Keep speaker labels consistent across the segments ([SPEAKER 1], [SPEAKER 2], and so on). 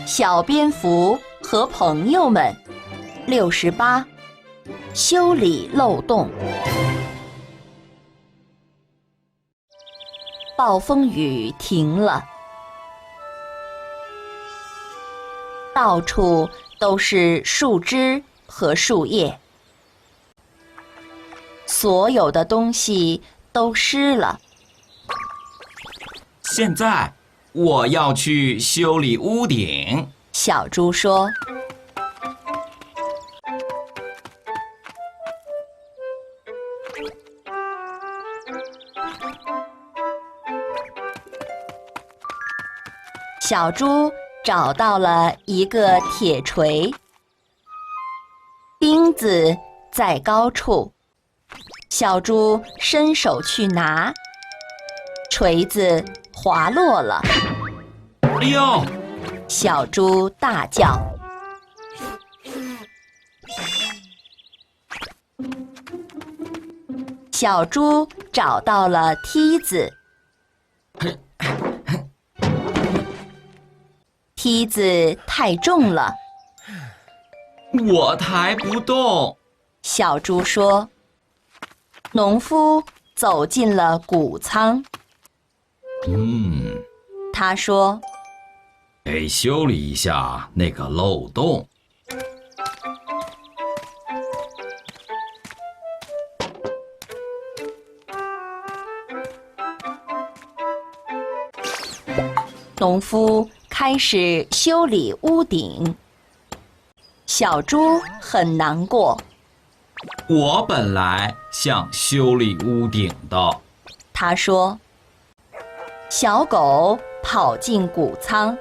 [SPEAKER 1] 小蝙蝠和朋友们68修理漏洞。暴风雨停了，到处都是树枝和树叶，所有的东西都湿了。
[SPEAKER 2] 现在我要去修理屋顶。
[SPEAKER 1] 小猪说。小猪找到了一个铁锤，钉子在高处，小猪伸手去拿，锤子滑落了。
[SPEAKER 2] 哎呦！
[SPEAKER 1] 小猪大叫。小猪找到了梯子，梯子太重了，
[SPEAKER 2] 我抬不动。
[SPEAKER 1] 小猪说。农夫走进了谷仓，他说：“
[SPEAKER 2] 得修理一下那个漏洞。”
[SPEAKER 1] 农夫开始修理屋顶，小猪很难过。
[SPEAKER 2] 我本来想修理屋顶的，
[SPEAKER 1] 他说。小狗跑进谷仓，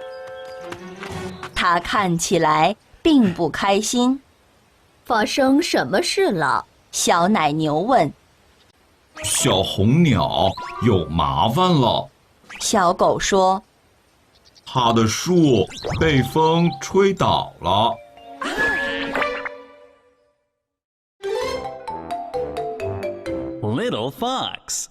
[SPEAKER 1] 它看起来并不开心。
[SPEAKER 3] 发生什么事了？
[SPEAKER 1] 小奶牛问。
[SPEAKER 2] 小红鸟有麻烦了。
[SPEAKER 1] 小狗说。
[SPEAKER 2] 它的树被风吹倒了。
[SPEAKER 4] Little Fox